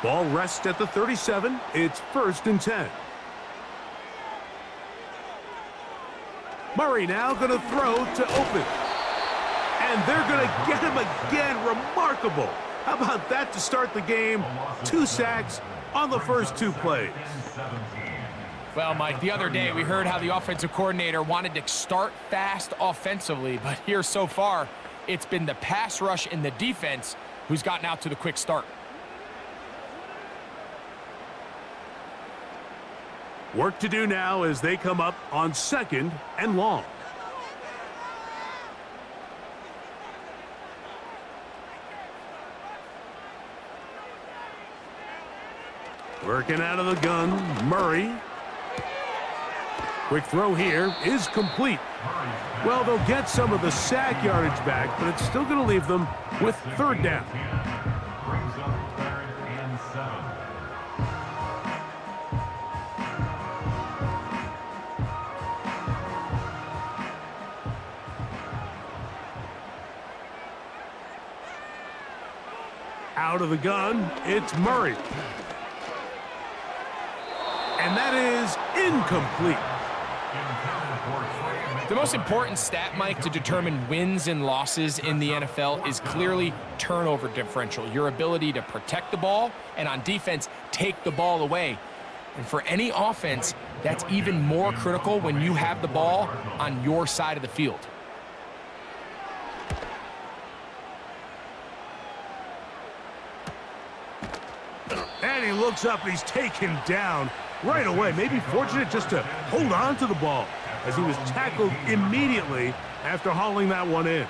Ball rests at the 37. It's 1st and 10. Murray now going to throw to open. And they're going to get him again. Remarkable. How about that to start the game? 2 sacks on the first 2 plays. Well, Mike, the other day we heard how the offensive coordinator wanted to start fast offensively, but here so far, it's been the pass rush and the defense who's gotten out to the quick start. Work to do now as they come up on 2nd and long. Working out of the gun, Murray. Quick throw here is complete. Well, they'll get some of the sack yardage back, but it's still going to leave them with 3rd down. Out of the gun, it's Murray. And that is incomplete. The most important stat, Mike, to determine wins and losses in the NFL is clearly turnover differential, your ability to protect the ball and on defense, take the ball away. And for any offense, that's even more critical when you have the ball on your side of the field. And he looks up and he's taken down right away. Maybe fortunate just to hold on to the ball as he was tackled immediately after hauling that one in.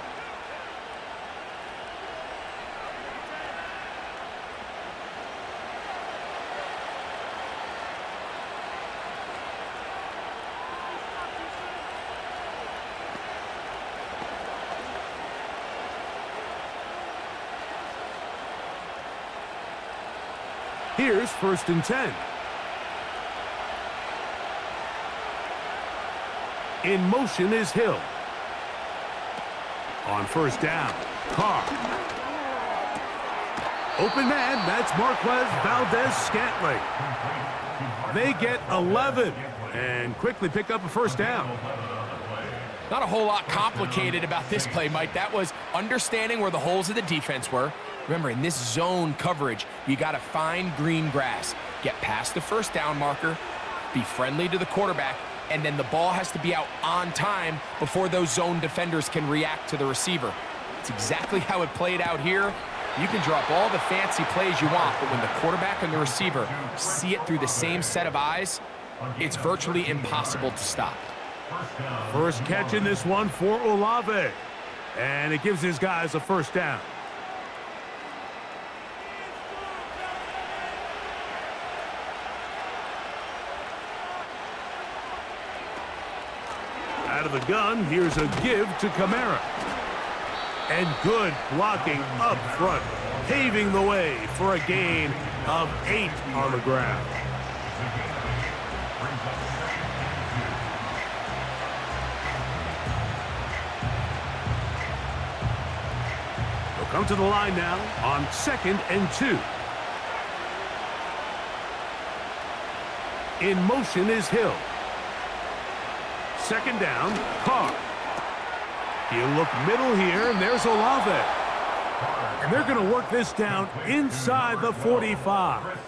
Here's 1st and 10. In motion is Hill. On 1st down, Carr. Open man, that's Marquez Valdez-Scantling. They get 11 and quickly pick up a 1st down. Not a whole lot complicated about this play, Mike. That was understanding where the holes of the defense were. Remember, in this zone coverage, you got to find green grass. Get past the 1st down marker, be friendly to the quarterback, and then the ball has to be out on time before those zone defenders can react to the receiver. It's exactly how it played out here. You can drop all the fancy plays you want, but when the quarterback and the receiver see it through the same set of eyes, it's virtually impossible to stop. First catch in this one for Olave. And it gives his guys a 1st down. Out of the gun, here's a give to Kamara. And good blocking up front, paving the way for a gain of 8 on the ground. They'll come to the line now on 2nd and 2. In motion is Hill. 2nd down, Carr. He'll look middle here, and there's Olave. And they're going to work this down inside the 45.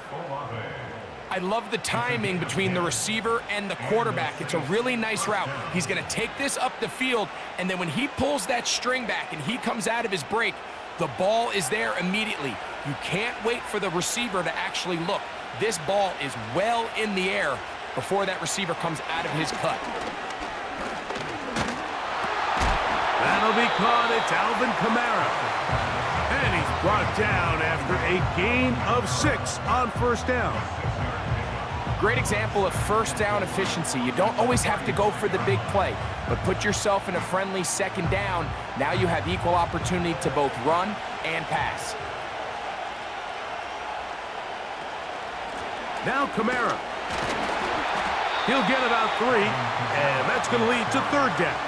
I love the timing between the receiver and the quarterback. It's a really nice route. He's going to take this up the field, and then when he pulls that string back and he comes out of his break, the ball is there immediately. You can't wait for the receiver to actually look. This ball is well in the air before that receiver comes out of his cut. That'll be caught. It's Alvin Kamara. And he's brought down after a gain of 6 on 1st down. Great example of 1st down efficiency. You don't always have to go for the big play, but put yourself in a friendly 2nd down. Now you have equal opportunity to both run and pass. Now Kamara. He'll get about 3, and that's going to lead to 3rd down.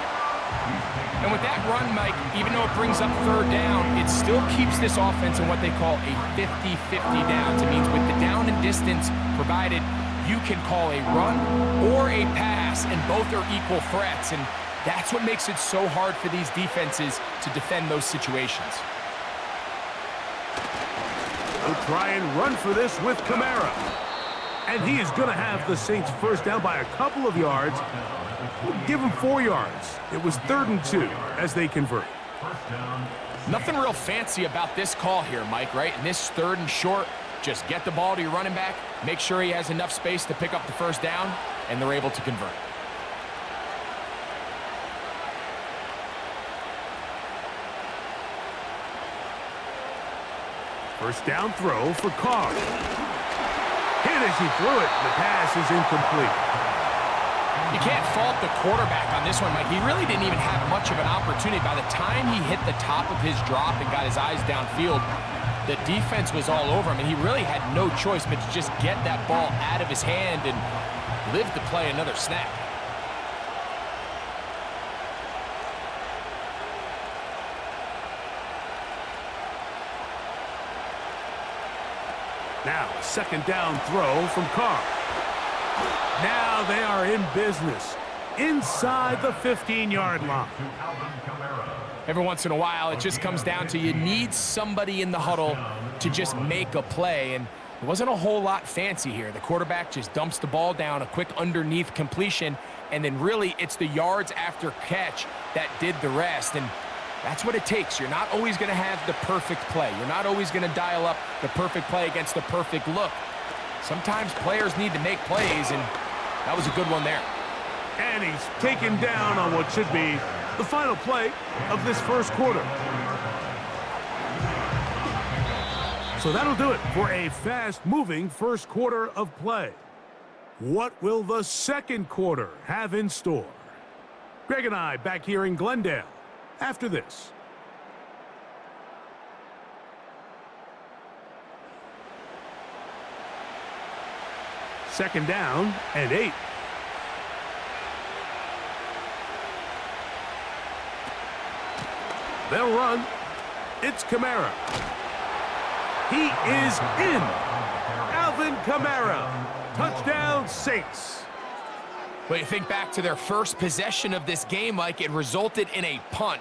And with that run, Mike, even though it brings up third down, it still keeps this offense in what they call a 50-50 downs. It means with the down and distance provided, you can call a run or a pass, and both are equal threats. And that's what makes it so hard for these defenses to defend those situations. They'll try and run for this with Kamara. And he is going to have the Saints first down by a couple of yards. We'll give him 4 yards. It was 3rd and 2 as they convert. Nothing real fancy about this call here, Mike, right? And this 3rd and short, just get the ball to your running back, make sure he has enough space to pick up the first down, and they're able to convert. First down throw for Carr. Hit as he threw it. The pass is incomplete. You can't fault the quarterback on this one, Mike. He really didn't even have much of an opportunity. By the time he hit the top of his drop and got his eyes downfield, the defense was all over him, and he really had no choice but to just get that ball out of his hand and live to play another snap. Now, a second down throw from Carr. Now they are in business inside the 15-yard line. Every once in a while, it just comes down to you need somebody in the huddle to just make a play, and it wasn't a whole lot fancy here. The quarterback just dumps the ball down, a quick underneath completion, and then really it's the yards after catch that did the rest, and that's what it takes. You're not always going to have the perfect play. You're not always going to dial up the perfect play against the perfect look. Sometimes players need to make plays, and that was a good one there. And he's taken down on what should be the final play of this first quarter. So that'll do it for a fast-moving first quarter of play. What will the second quarter have in store? Greg and I back here in Glendale after this. Second down and 8. They'll run. It's Kamara. He is in. Alvin Kamara. Touchdown, Saints. Well, you think back to their first possession of this game, Mike, it resulted in a punt.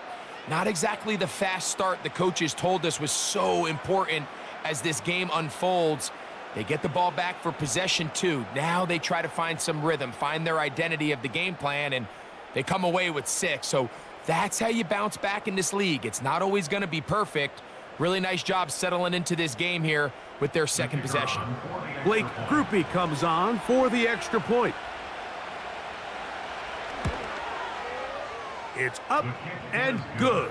Not exactly the fast start the coaches told us was so important as this game unfolds. They get the ball back for possession 2. Now they try to find some rhythm, find their identity of the game plan, and they come away with 6. So that's how you bounce back in this league. It's not always going to be perfect. Really nice job settling into this game here with their second possession. Blake Grupe comes on for the extra point. It's up and good.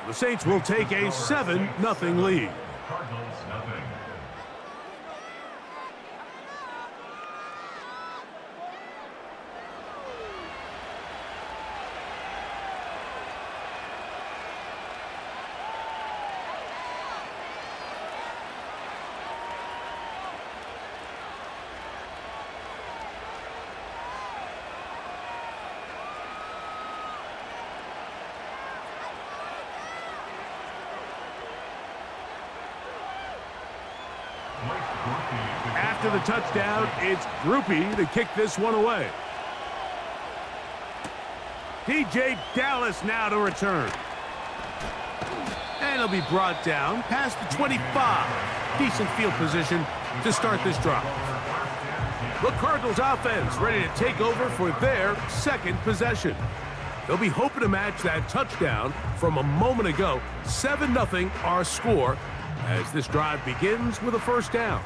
The Saints will take a 7-0 lead. After the touchdown, it's Grupe to kick this one away. DJ Dallas now to return. And he'll be brought down past the 25. Decent field position to start this drive. The Cardinals offense ready to take over for their second possession. They'll be hoping to match that touchdown from a moment ago. 7-0 our score as this drive begins with a first down.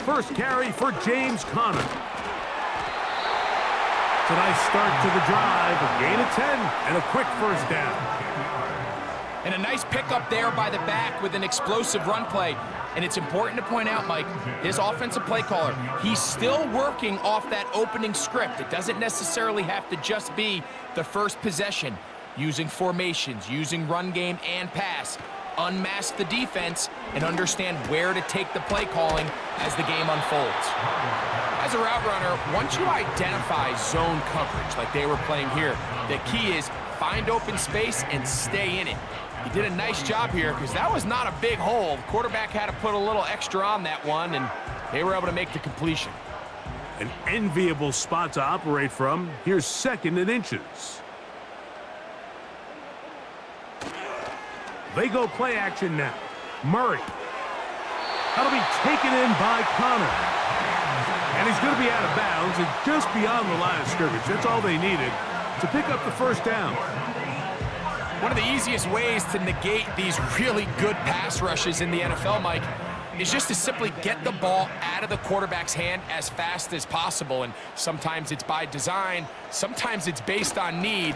First carry for James Conner. It's a nice start to the drive, a gain of 10 and a quick first down. And a nice pickup there by the back with an explosive run play. And it's important to point out, Mike, his offensive play caller, he's still working off that opening script. It doesn't necessarily have to just be the first possession. Using formations, using run game and pass. unmask the defense, and understand where to take the play calling as the game unfolds. As a route runner, once you identify zone coverage like they were playing here, the key is find open space and stay in it. He did a nice job here because that was not a big hole. The quarterback had to put a little extra on that one, and they were able to make the completion. An enviable spot to operate from. Here's 2nd and inches. They go play action now. Murray. That'll be taken in by Connor. And he's going to be out of bounds and just beyond the line of scrimmage. That's all they needed to pick up the first down. One of the easiest ways to negate these really good pass rushes in the NFL, Mike, is just to simply get the ball out of the quarterback's hand as fast as possible. And sometimes it's by design, sometimes it's based on need.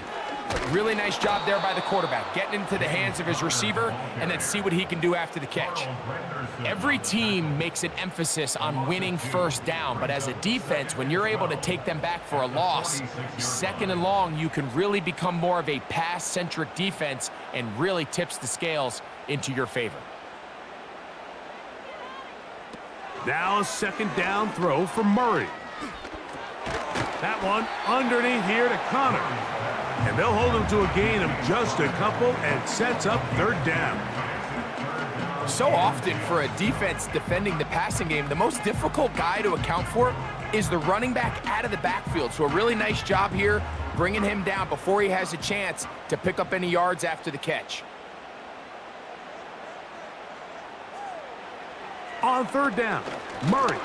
But really nice job there by the quarterback, getting into the hands of his receiver and then see what he can do after the catch. Every team makes an emphasis on winning first down, but as a defense, when you're able to take them back for a loss, 2nd and long, you can really become more of a pass-centric defense and really tips the scales into your favor. Now a 2nd down throw for Murray. That one underneath here to Connor. And they'll hold him to a gain of just a couple and sets up 3rd down. So often for a defense defending the passing game, the most difficult guy to account for is the running back out of the backfield. So a really nice job here bringing him down before he has a chance to pick up any yards after the catch. On 3rd down, Murray.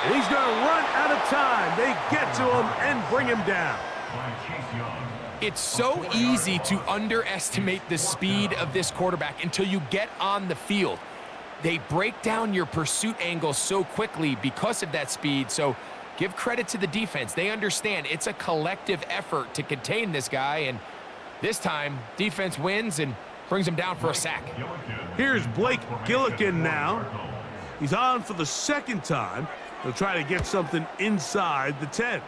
And he's going to run out of time. They get to him and bring him down. It's so easy to underestimate the speed of this quarterback until you get on the field. They break down your pursuit angles so quickly because of that speed. So give credit to the defense. They understand it's a collective effort to contain this guy. And this time, defense wins and brings him down for a sack. Here's Blake Gillikin now. He's on for the 2nd time. He'll try to get something inside the 10.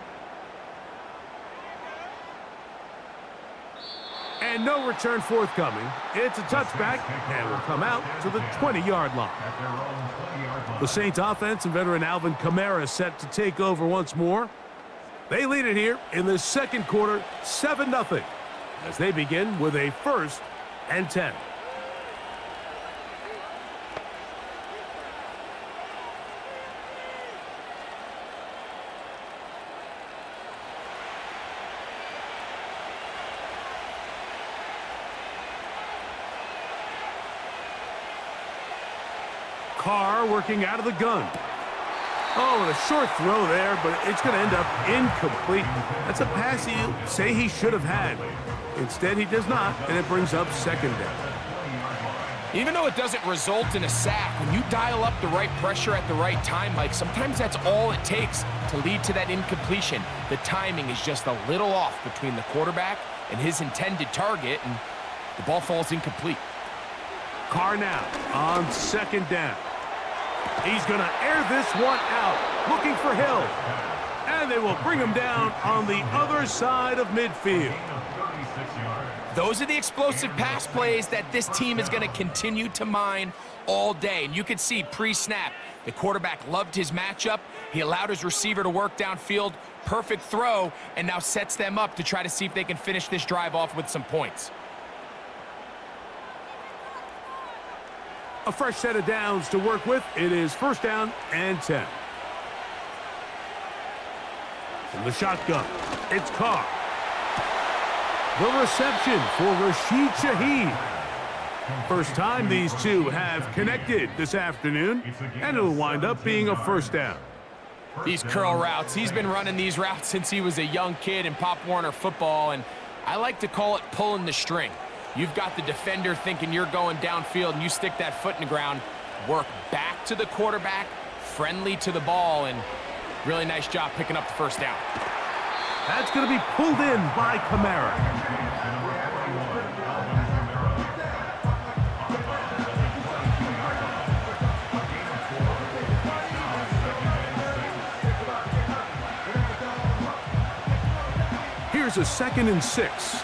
And no return forthcoming. It's a touchback and will come out to the 20-yard line. The Saints offense and veteran Alvin Kamara set to take over once more. They lead it here in the 2nd quarter, 7-0, as they begin with a 1st and 10. Carr working out of the gun. Oh, and a short throw there, but it's going to end up incomplete. That's a pass you say he should have had. Instead, he does not, and it brings up 2nd down. Even though it doesn't result in a sack, when you dial up the right pressure at the right time, Mike, sometimes that's all it takes to lead to that incompletion. The timing is just a little off between the quarterback and his intended target, and the ball falls incomplete. Carr now on 2nd down. He's going to air this one out, looking for Hill. And they will bring him down on the other side of midfield. Those are the explosive pass plays that this team is going to continue to mine all day. And you can see pre-snap, the quarterback loved his matchup. He allowed his receiver to work downfield. Perfect throw, and now sets them up to try to see if they can finish this drive off with some points. A fresh set of downs to work with. It is 1st down and 10. From the shotgun, it's Carr. The reception for Rashid Shaheed. First time these two have connected this afternoon, and it'll wind up being a 1st down. These curl routes, he's been running these routes since he was a young kid in Pop Warner football, and I like to call it pulling the string. You've got the defender thinking you're going downfield, and you stick that foot in the ground, work back to the quarterback, friendly to the ball, and really nice job picking up the 1st down. That's going to be pulled in by Kamara. Here's a 2nd and 6.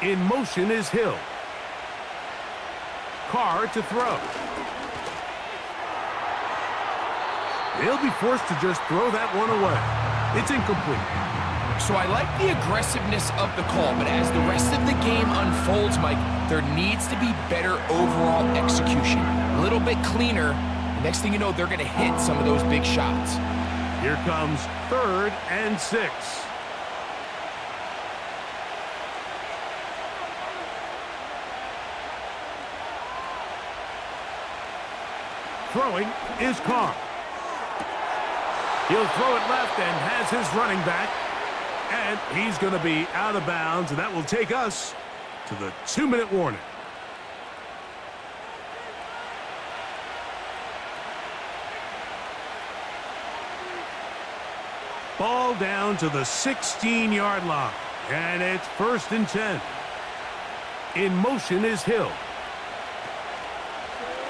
In motion is Hill. Carr to throw. He'll be forced to just throw that one away. It's incomplete. So I like the aggressiveness of the call, but as the rest of the game unfolds, Mike, there needs to be better overall execution. A little bit cleaner. Next thing you know, they're going to hit some of those big shots. Here comes 3rd and 6. Throwing is Carr. He'll throw it left and has his running back. And he's going to be out of bounds, and that will take us to the 2-minute warning. Ball down to the 16-yard line, and it's 1st and 10. In motion is Hill.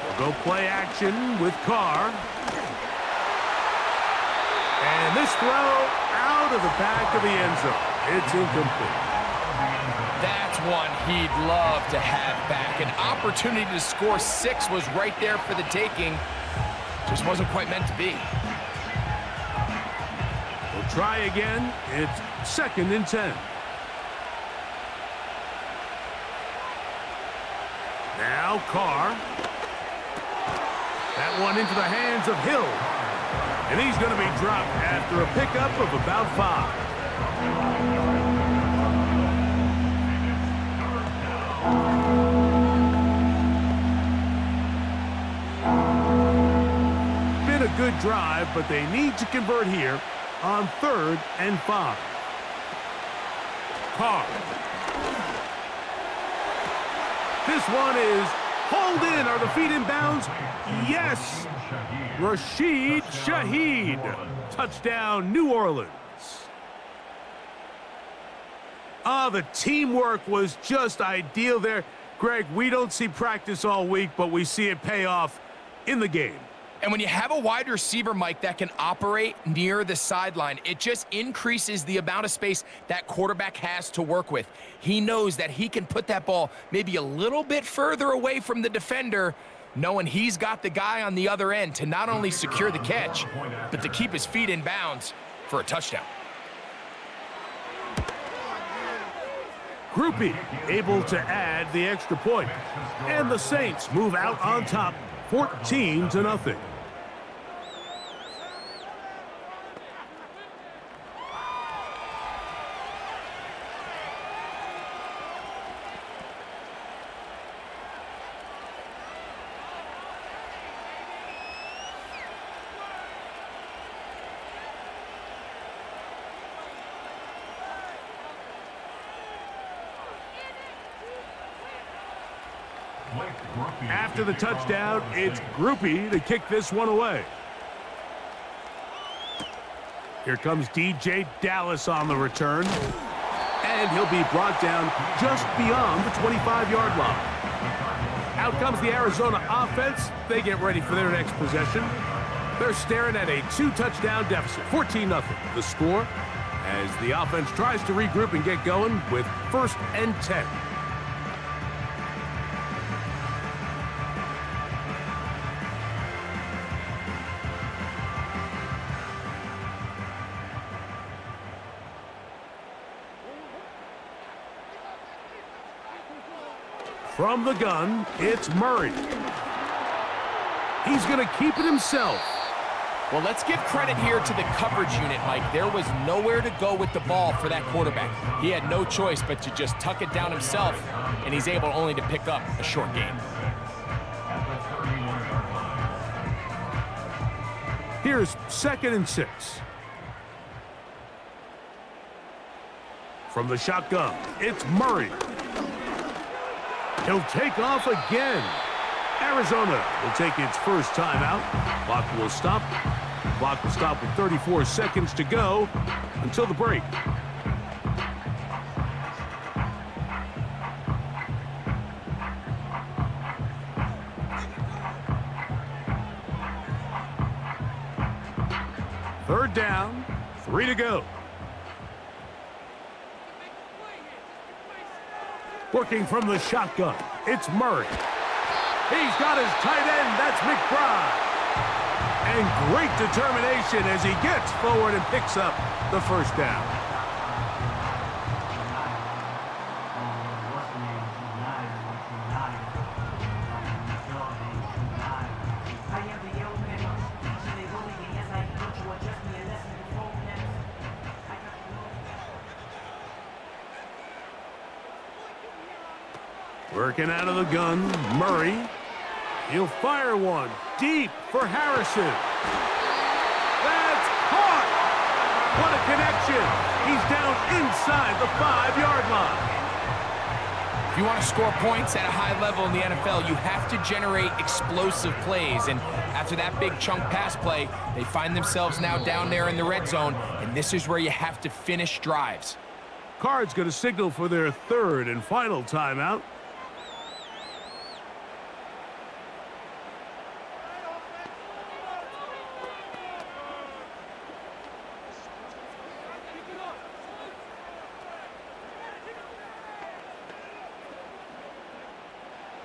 We'll go play action with Carr. And this throw out of the back of the end zone. It's incomplete. That's one he'd love to have back. An opportunity to score 6 was right there for the taking. Just wasn't quite meant to be. We'll try again. It's 2nd and 10. Now Carr. That one into the hands of Hill. And he's going to be dropped after a pickup of about 5. Been a good drive, but they need to convert here on 3rd and 5. Carr. This one is hauled in. Are the feet in bounds? Yes. Rashid Shaheed. Touchdown, New Orleans. The teamwork was just ideal there. Greg, we don't see practice all week, but we see it pay off in the game. And when you have a wide receiver, Mike, that can operate near the sideline, it just increases the amount of space that quarterback has to work with. He knows that he can put that ball maybe a little bit further away from the defender, knowing he's got the guy on the other end to not only secure the catch, but to keep his feet in bounds for a touchdown. Groupie able to add the extra point. And the Saints move out on top, 14-0. After the touchdown, it's Groupie to kick this one away. Here comes DJ Dallas on the return. And he'll be brought down just beyond the 25-yard line. Out comes the Arizona offense. They get ready for their next possession. They're staring at a 2-touchdown deficit, 14-0. The score as the offense tries to regroup and get going with 1st and 10. From the gun, it's Murray. He's going to keep it himself. Well, let's give credit here to the coverage unit, Mike. There was nowhere to go with the ball for that quarterback. He had no choice but to just tuck it down himself, and he's able only to pick up a short gain. Here's 2nd and 6. From the shotgun, it's Murray. He'll take off again. Arizona will take its first timeout. Clock will stop. Clock will stop with 34 seconds to go until the break. Third down, 3 to go. Working from the shotgun, it's Murray. He's got his tight end, that's McBride. And great determination as he gets forward and picks up the first down. Working out of the gun, Murray. He'll fire one deep for Harrison. That's caught! What a connection! He's down inside the 5-yard line. If you want to score points at a high level in the NFL, you have to generate explosive plays. And after that big chunk pass play, they find themselves now down there in the red zone, and this is where you have to finish drives. Cards going to signal for their third and final timeout.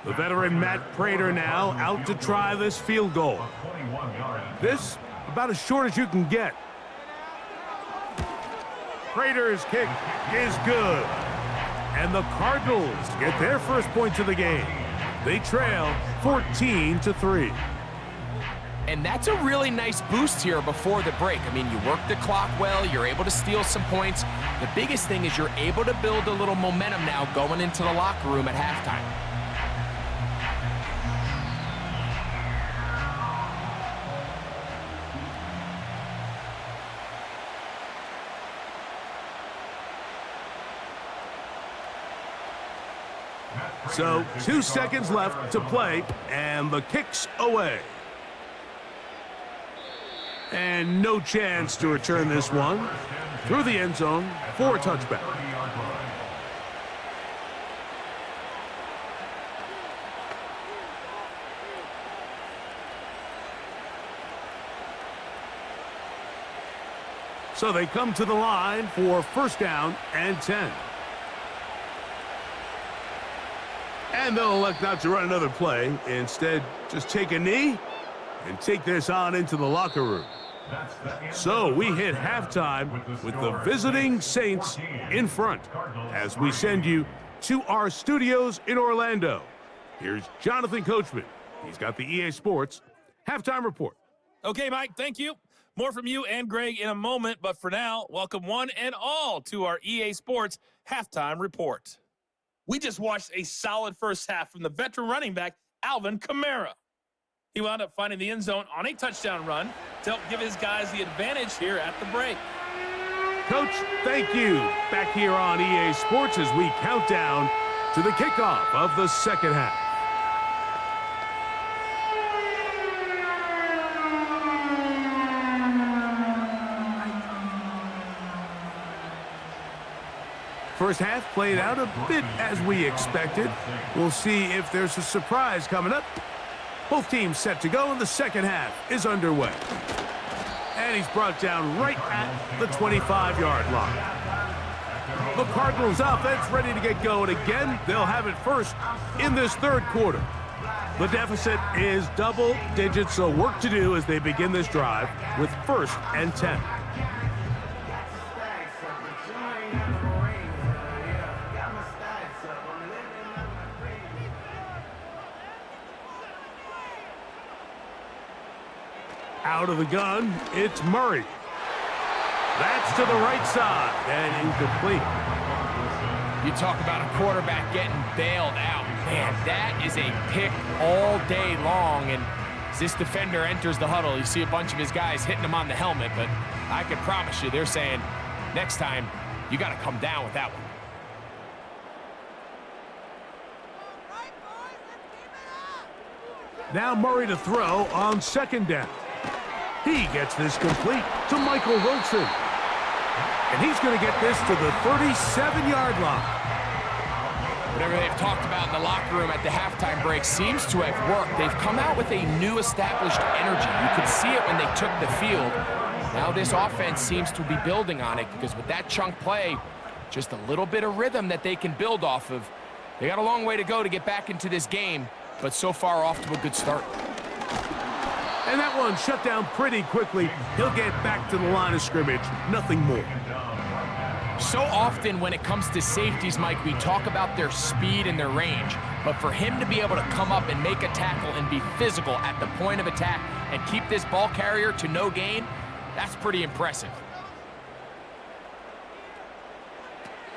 The veteran Matt Prater now out to try this field goal. This about as short as you can get. Prater's kick is good. And the Cardinals get their first points of the game. They trail 14-3. And that's a really nice boost here before the break. I mean, you work the clock well, you're able to steal some points. The biggest thing is you're able to build a little momentum now going into the locker room at halftime. So 2 seconds left to play, and the kick's away. And no chance to return this one through the end zone for a touchback. So they come to the line for first down and 10. And they'll elect not to run another play. Instead, just take a knee and take this on into the locker room. So we hit halftime with the visiting Saints in front as we send you to our studios in Orlando. Here's Jonathan Coachman. He's got the EA Sports halftime report. Okay, Mike, thank you. More from you and Greg in a moment, but for now, welcome one and all to our EA Sports halftime report. We just watched a solid first half from the veteran running back, Alvin Kamara. He wound up finding the end zone on a touchdown run to help give his guys the advantage here at the break. Coach, thank you. Back here on EA Sports as we count down to the kickoff of the second half. First half played out a bit as we expected. We'll see if there's a surprise coming up. Both teams set to go, and the second half is underway. And he's brought down right at the 25-yard line. The Cardinals offense ready to get going again. They'll have it first in this third quarter. The deficit is double digits, so work to do as they begin this drive with first and 10. Out of the gun, it's Murray. That's to the right side and incomplete. You talk about a quarterback getting bailed out. Man, that is a pick all day long. And as this defender enters the huddle, you see a bunch of his guys hitting him on the helmet. But I can promise you, they're saying, next time, you got to come down with that one. Now Murray to throw on second down. He gets this complete to Michael Wilson. And he's going to get this to the 37-yard line. Whatever they've talked about in the locker room at the halftime break seems to have worked. They've come out with a new established energy. You could see it when they took the field. Now this offense seems to be building on it because with that chunk play, just a little bit of rhythm that they can build off of. They got a long way to go to get back into this game, but so far off to a good start. And that one shut down pretty quickly. He'll get back to the line of scrimmage. Nothing more. So often when it comes to safeties, Mike, we talk about their speed and their range. But for him to be able to come up and make a tackle and be physical at the point of attack and keep this ball carrier to no gain, that's pretty impressive.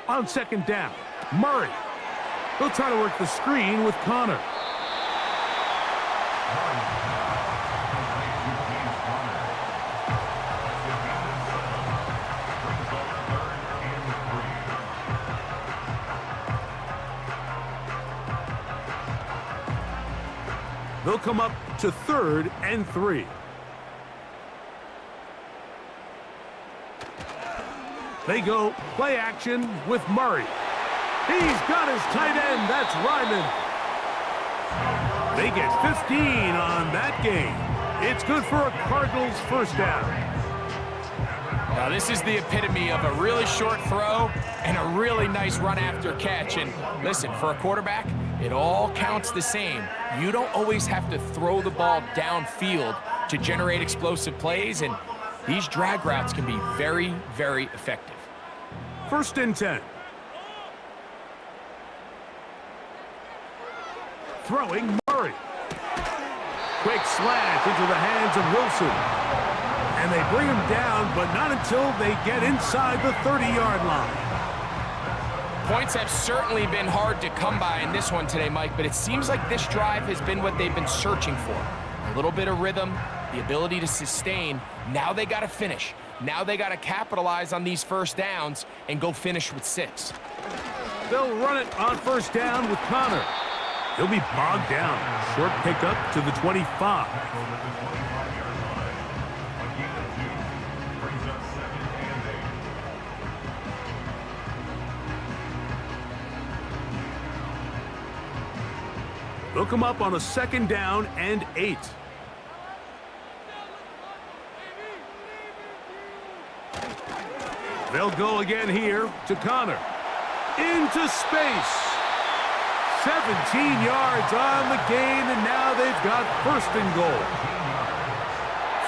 On second down, Murray. He'll try to work the screen with Connor. They'll come up to 3rd and 3. They go play action with Murray. He's got his tight end. That's Ryman. They get 15 on that game. It's good for a Cardinals first down. Now this is the epitome of a really short throw and a really nice run after catch. And listen, for a quarterback, it all counts the same. You don't always have to throw the ball downfield to generate explosive plays, and these drag routes can be very, very effective. 1st and 10. Throwing Murray. Quick slant into the hands of Wilson. And they bring him down, but not until they get inside the 30-yard line. Points have certainly been hard to come by in this one today, Mike, but it seems like this drive has been what they've been searching for. A little bit of rhythm, the ability to sustain. Now they got to finish. Now they got to capitalize on these first downs and go finish with 6. They'll run it on 1st down with Connor. He'll be bogged down. Short pickup to the 25. They'll come up on a 2nd down and 8. They'll go again here to Connor. Into space. 17 yards on the gain, and now they've got 1st and goal.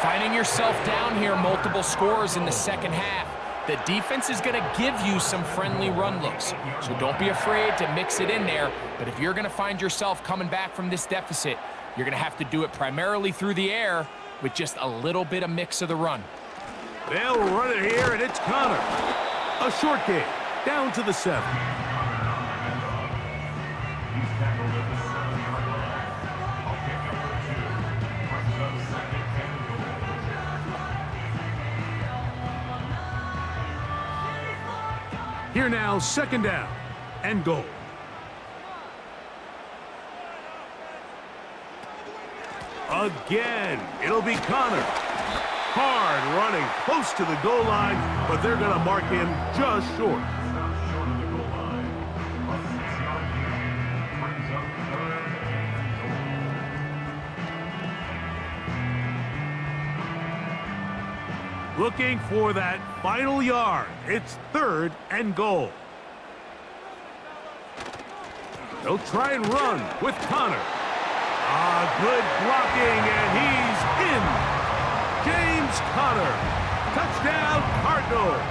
Finding yourself down here multiple scores in the second half. The defense is going to give you some friendly run looks, so don't be afraid to mix it in there. But if you're going to find yourself coming back from this deficit, you're going to have to do it primarily through the air with just a little bit of mix of the run. They'll run it here, and it's Connor. A short gain, down to the 7. Here now, 2nd down and goal. Again, it'll be Connor. Hard running, close to the goal line, but they're going to mark him just short. Looking for that final yard. It's 3rd and goal. They'll try and run with Connor. Good blocking, and he's in. James Conner. Touchdown, Cardinals.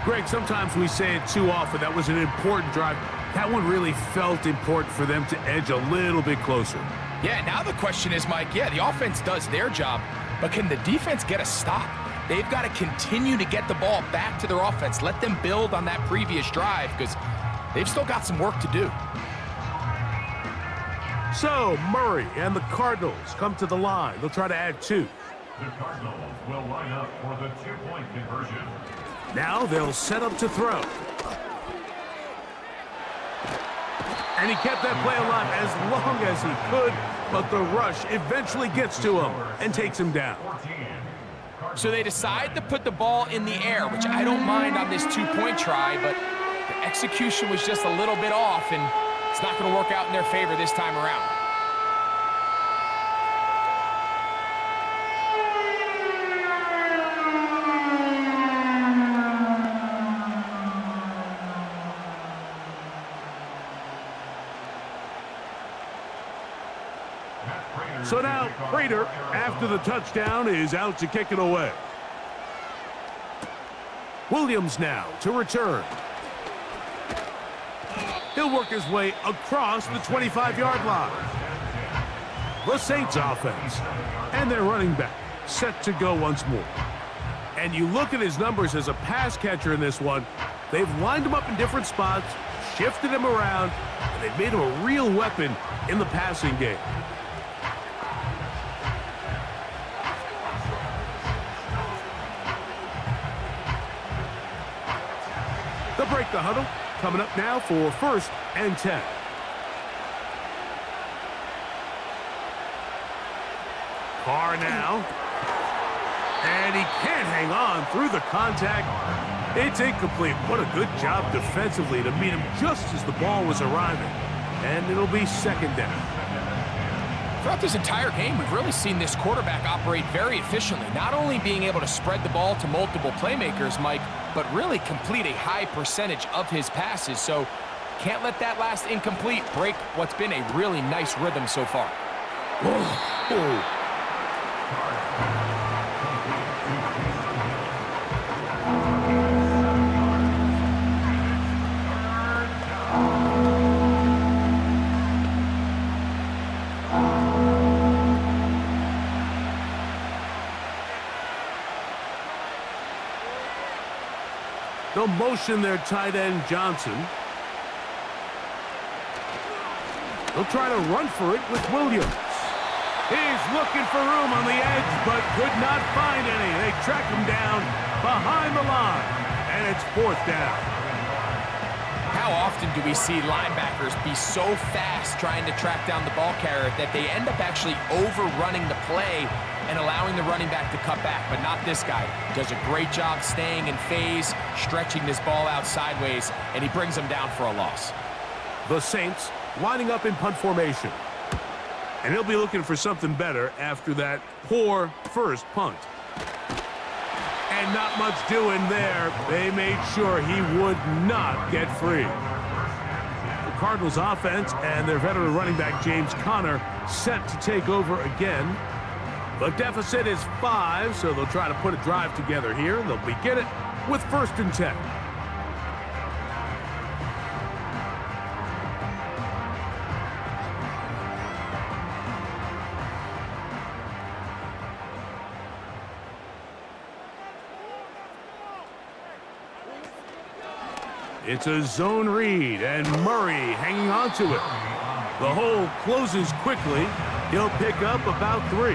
Greg, sometimes we say it too often. That was an important drive. That one really felt important for them to edge a little bit closer. Yeah, now the question is, Mike, yeah, the offense does their job, but can the defense get a stop? They've got to continue to get the ball back to their offense. Let them build on that previous drive because they've still got some work to do. So, Murray and the Cardinals come to the line. They'll try to add 2. The Cardinals will line up for the 2-point conversion. Now they'll set up to throw. And he kept that play alive as long as he could, but the rush eventually gets to him and takes him down. So they decide to put the ball in the air, which I don't mind on this 2-point try, but the execution was just a little bit off, and it's not going to work out in their favor this time around. So now, Prater, after the touchdown, is out to kick it away. Williams now to return. He'll work his way across the 25-yard line. The Saints offense. And their running back set to go once more. And you look at his numbers as a pass catcher in this one. They've lined him up in different spots, shifted him around, and they've made him a real weapon in the passing game. They'll break the huddle. Coming up now for 1st and 10. Carr now. And he can't hang on through the contact. It's incomplete. What a good job defensively to meet him just as the ball was arriving. And it'll be 2nd down. Throughout this entire game, we've really seen this quarterback operate very efficiently, not only being able to spread the ball to multiple playmakers, Mike, but really complete a high percentage of his passes. So can't let that last incomplete break what's been a really nice rhythm so far. Oh. They'll motion their tight end, Johnson. They'll try to run for it with Williams. He's looking for room on the edge, but could not find any. They track him down behind the line, and it's 4th down. How often do we see linebackers be so fast trying to track down the ball carrier that they end up actually overrunning the play and allowing the running back to cut back? But not this guy. Does a great job staying in phase, stretching this ball out sideways, and he brings them down for a loss. The Saints lining up in punt formation. And he'll be looking for something better after that poor first punt. And not much doing there. They made sure he would not get free. The Cardinals offense and their veteran running back James Conner set to take over again. The deficit is 5, so they'll try to put a drive together here. They'll begin it with 1st and 10. It's a zone read, and Murray hanging on to it. The hole closes quickly. He'll pick up about 3.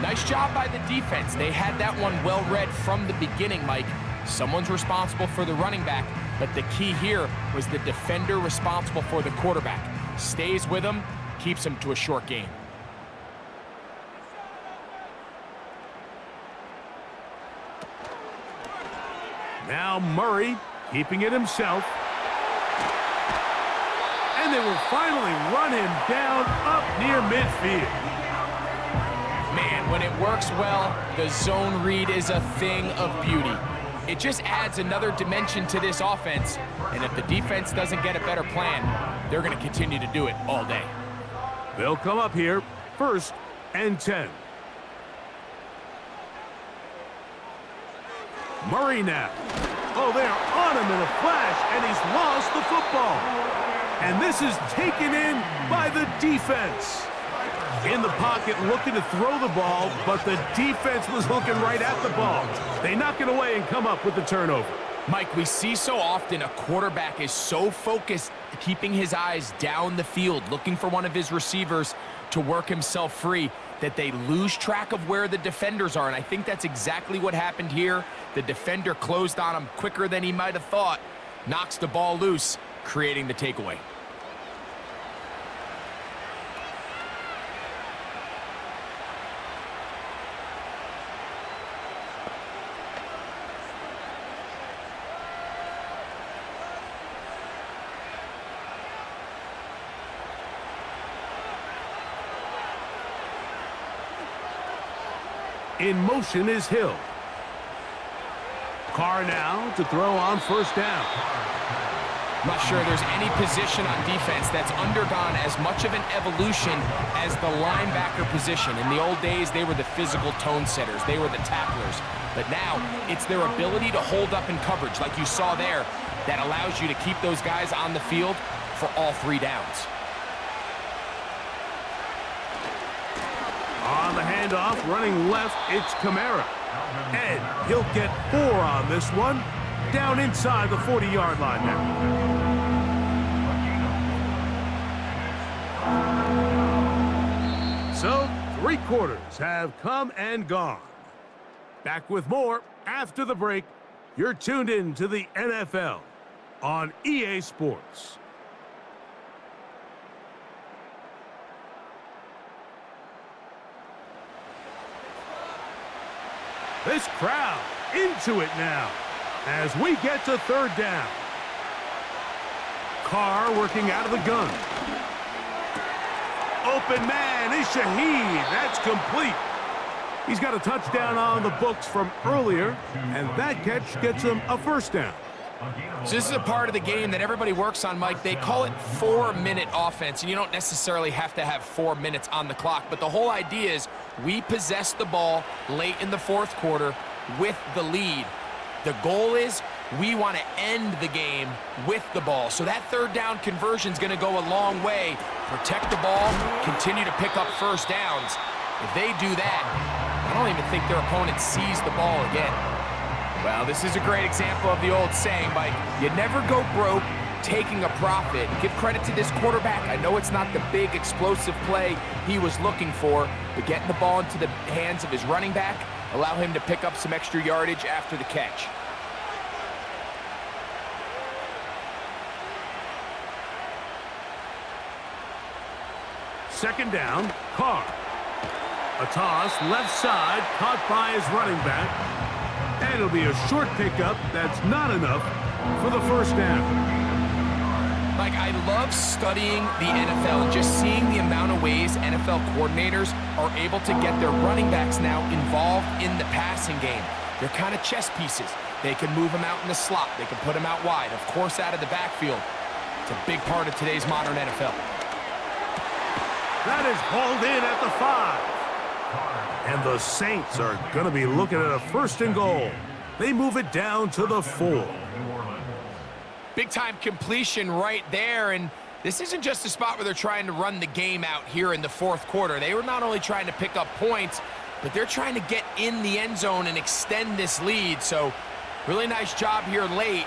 Nice job by the defense. They had that one well read from the beginning, Mike. Someone's responsible for the running back, but the key here was the defender responsible for the quarterback. Stays with him, keeps him to a short gain. Now Murray keeping it himself. And they will finally run him down up near midfield. Man, when it works well, the zone read is a thing of beauty. It just adds another dimension to this offense, and if the defense doesn't get a better plan, they're going to continue to do it all day. They'll come up here, 1st and 10. Murray now. Oh, they're on him in a flash, and he's lost the football. And this is taken in by the defense. In the pocket, looking to throw the ball, but the defense was looking right at the ball. They knock it away and come up with the turnover. Mike, we see so often a quarterback is so focused, keeping his eyes down the field, looking for one of his receivers to work himself free, that they lose track of where the defenders are. And I think that's exactly what happened here. The defender closed on him quicker than he might have thought, knocks the ball loose, creating the takeaway. In motion is Hill. Carr now to throw on 1st down. I'm not sure there's any position on defense that's undergone as much of an evolution as the linebacker position. In the old days, they were the physical tone setters. They were the tacklers. But now, it's their ability to hold up in coverage, like you saw there, that allows you to keep those guys on the field for all 3 downs. On the handoff, running left, it's Kamara. And he'll get 4 on this one. Down inside the 40-yard line now. So, 3 quarters have come and gone. Back with more after the break. You're tuned in to the NFL on EA Sports. This crowd into it now as we get to 3rd down. Carr working out of the gun. Open man is Shaheed. That's complete. He's got a touchdown on the books from earlier, and that catch gets him a 1st down. So this is a part of the game that everybody works on, Mike. They call it 4-minute offense, and you don't necessarily have to have 4 minutes on the clock. But the whole idea is we possess the ball late in the 4th quarter with the lead. The goal is we want to end the game with the ball. So that 3rd down conversion is going to go a long way. Protect the ball, continue to pick up 1st downs. If they do that, I don't even think their opponent sees the ball again. Well, this is a great example of the old saying, Mike. You never go broke taking a profit. Give credit to this quarterback. I know it's not the big explosive play he was looking for, but getting the ball into the hands of his running back, allow him to pick up some extra yardage after the catch. Second down, Carr. A toss, left side, caught by his running back. And it'll be a short pickup. That's not enough for the 1st down. Like, I love studying the NFL, just seeing the amount of ways NFL coordinators are able to get their running backs now involved in the passing game. They're kind of chess pieces. They can move them out in the slot. They can put them out wide, of course, out of the backfield. It's a big part of today's modern NFL. That is hauled in at the 5. And the Saints are going to be looking at a 1st and goal. They move it down to the 4. Big-time completion right there, and this isn't just a spot where they're trying to run the game out here in the 4th quarter. They were not only trying to pick up points, but they're trying to get in the end zone and extend this lead. So, really nice job here late.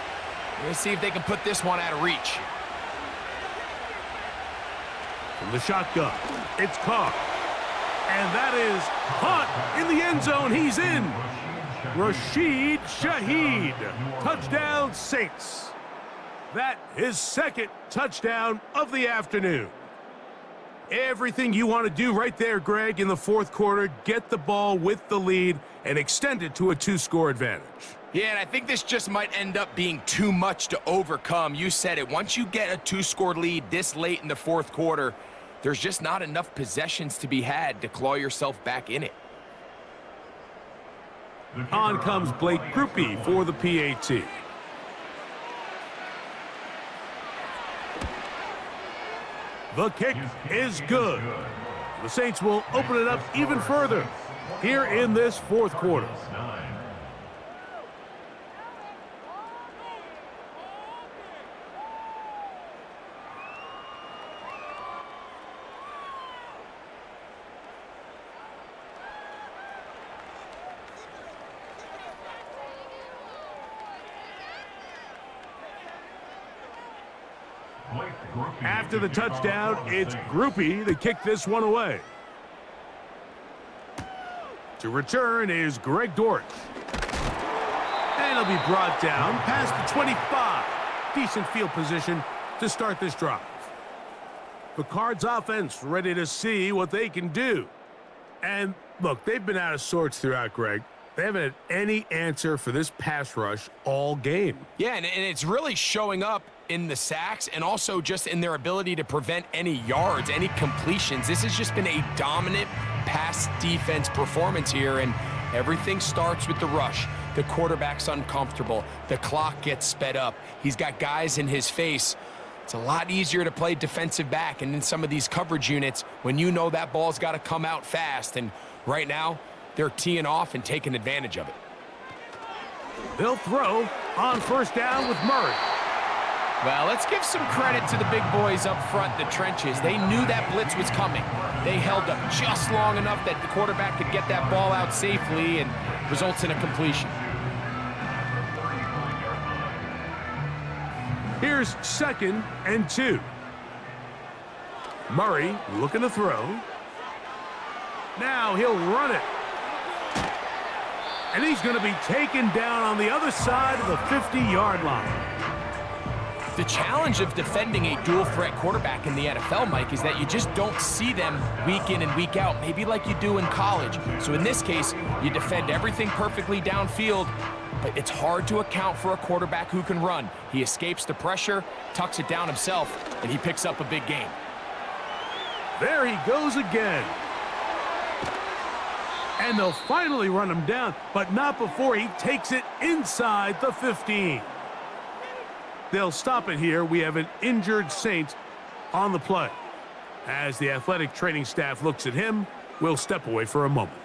We're going to see if they can put this one out of reach. From the shotgun, it's Carr. And that is caught in the end zone. He's in. Rashid Shaheed. Touchdown, Saints. That is 2nd touchdown of the afternoon. Everything you want to do right there, Greg, in the 4th quarter, get the ball with the lead and extend it to a 2-score advantage. Yeah, and I think this just might end up being too much to overcome. You said it. Once you get a 2-score lead this late in the 4th quarter, there's just not enough possessions to be had to claw yourself back in it. On comes Blake Groupie for the PAT. The kick is good. The Saints will open it up even further here in this 4th quarter. After the touchdown, it's Groupie to kick this one away. To return is Greg Dortch. And he'll be brought down past the 25. Decent field position to start this drive. The Cards offense ready to see what they can do. And look, they've been out of sorts throughout, Greg. They haven't had any answer for this pass rush all game. Yeah, and it's really showing up in the sacks and also just in their ability to prevent any yards, any completions. This has just been a dominant pass defense performance here, and everything starts with the rush. the quarterback's uncomfortable. The clock gets sped up. He's got guys in his face. It's a lot easier to play defensive back and in some of these coverage units when you know that ball's got to come out fast. And right now, they're teeing off and taking advantage of it. They'll throw on first down with Murray. Well, let's give some credit to the big boys up front, the trenches. They knew that blitz was coming. They held up just long enough that the quarterback could get that ball out safely and results in a completion. Here's 2nd and 2. Murray looking to throw. Now he'll run it. And he's going to be taken down on the other side of the 50-yard line. The challenge of defending a dual-threat quarterback in the NFL, Mike, is that you just don't see them week in and week out, maybe like you do in college. So in this case, you defend everything perfectly downfield, but it's hard to account for a quarterback who can run. He escapes the pressure, tucks it down himself, and he picks up a big gain. There he goes again. And they'll finally run him down, but not before he takes it inside the 15. They'll stop it here. We have an injured Saint on the play. As the athletic training staff looks at him, we'll step away for a moment.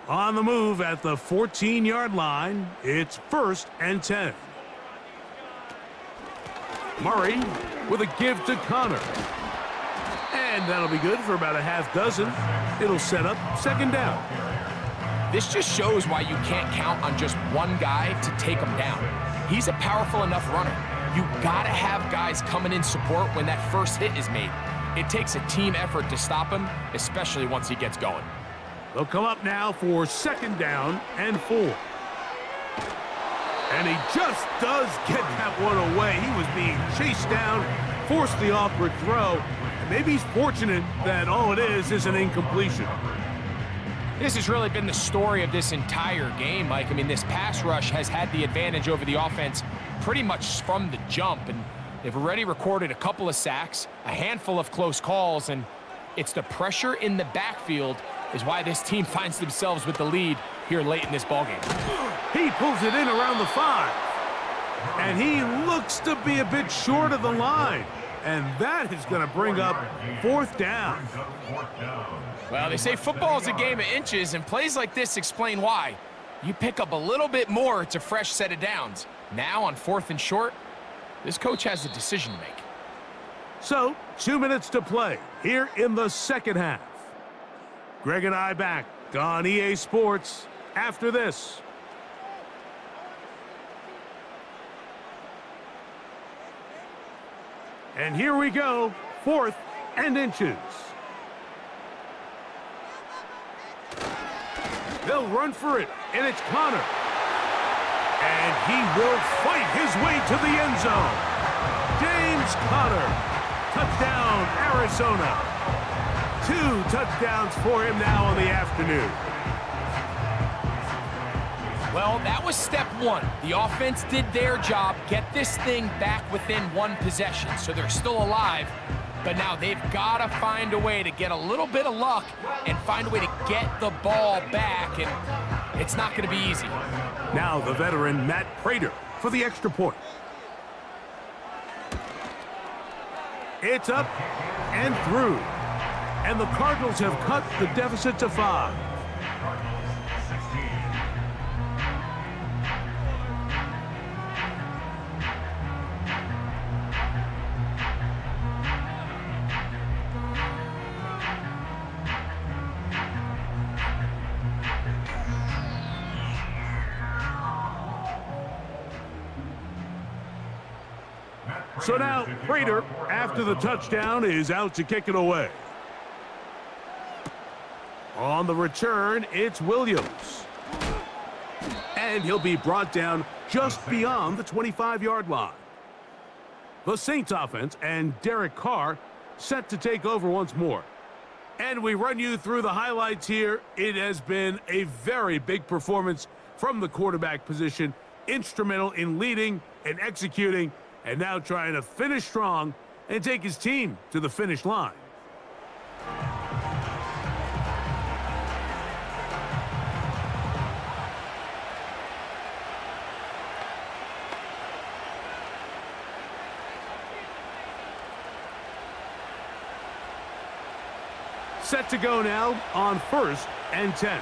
On the move at the 14-yard line, it's 1st and 10. Murray with a give to Connor. And that'll be good for about a half dozen. It'll set up 2nd down. This just shows why you can't count on just one guy to take him down. He's a powerful enough runner. You gotta have guys coming in support when that first hit is made. It takes a team effort to stop him, especially once he gets going. They'll come up now for 2nd down and 4. And he just does get that one away. He was being chased down, forced the awkward throw. And maybe he's fortunate that all it is an incompletion. This has really been the story of this entire game, Mike. I mean, this pass rush has had the advantage over the offense pretty much from the jump. And they've already recorded a couple of sacks, a handful of close calls, and it's the pressure in the backfield is why this team finds themselves with the lead here late in this ballgame. He pulls it in around the 5. And he looks to be a bit short of the line. And that is going to bring up 4th down. Well, they say football is a game of inches, and plays like this explain why. You pick up a little bit more, it's a fresh set of downs. Now on 4th and short, this coach has a decision to make. So, 2 minutes to play here in the 2nd half. Greg and I back on EA Sports after this. And here we go, 4th and inches. They'll run for it, and it's Connor. And he will fight his way to the end zone. James Conner. Touchdown, Arizona. 2 touchdowns for him now on the afternoon. Well, that was step 1. The offense did their job, get this thing back within 1 possession, so they're still alive. But now they've got to find a way to get a little bit of luck and find a way to get the ball back, and it's not going to be easy. Now the veteran Matt Prater for the extra point. It's up and through. And the Cardinals have cut the deficit to 5. So now Prater, after the touchdown, is out to kick it away. On the return, it's Williams. And he'll be brought down just beyond the 25-yard line. The Saints offense and Derek Carr set to take over once more. And we run you through the highlights here. It has been a very big performance from the quarterback position, instrumental in leading and executing, and now trying to finish strong and take his team to the finish line. Set to go now on 1st and 10.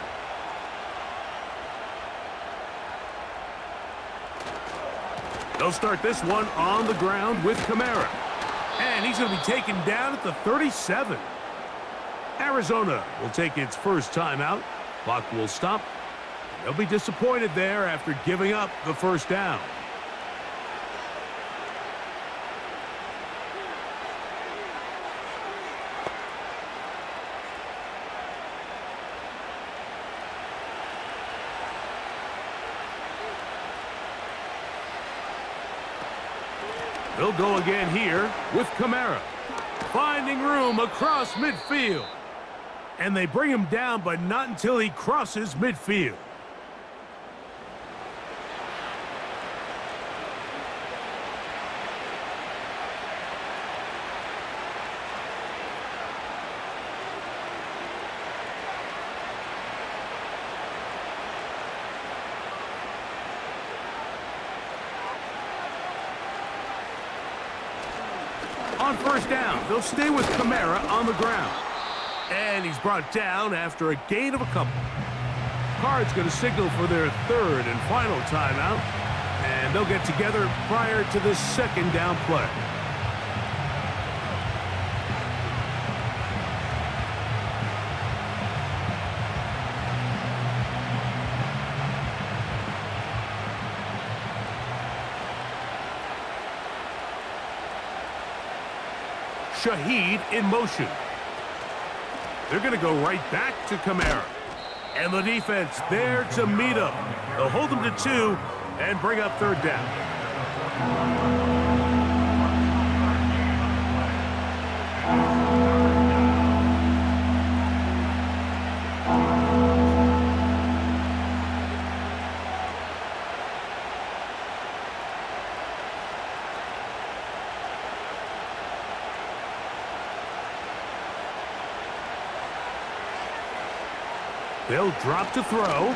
They'll start this one on the ground with Kamara. And he's going to be taken down at the 37. Arizona will take its first timeout. Clock will stop. They'll be disappointed there after giving up the first down. They'll go again here with Kamara. Finding room across midfield. And they bring him down, but not until he crosses midfield. On first down, they'll stay with Kamara on the ground. And he's brought down after a gain of a couple. Cards going to signal for their third and final timeout. And they'll get together prior to the second down play. Shaheed in motion. They're going to go right back to Kamara. And the defense there to meet him. They'll hold them to 2 and bring up third down. They'll drop to throw.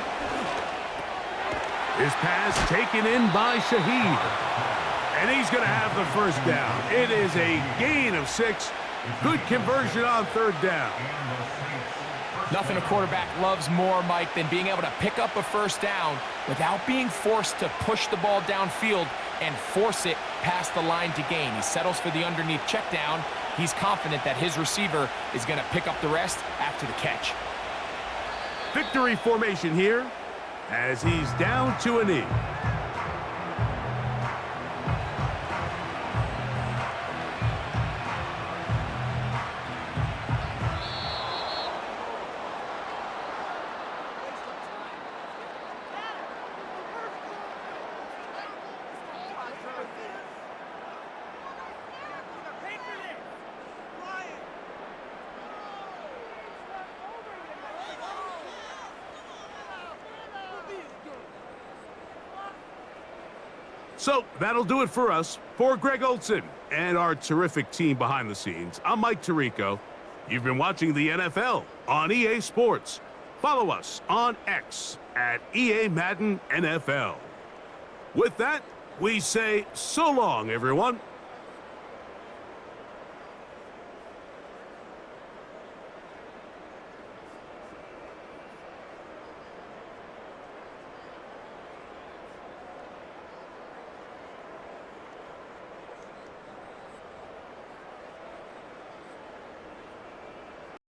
His pass taken in by Shaheed. And he's going to have the first down. It is a gain of 6. Good conversion on third down. Nothing a quarterback loves more, Mike, than being able to pick up a first down without being forced to push the ball downfield and force it past the line to gain. He settles for the underneath check down. He's confident that his receiver is going to pick up the rest after the catch. Victory formation here as he's down to a knee. So that'll do it for us. For Greg Olson and our terrific team behind the scenes, I'm Mike Tirico. You've been watching the NFL on EA Sports. Follow us on X at EA Madden NFL. With that, we say so long, everyone.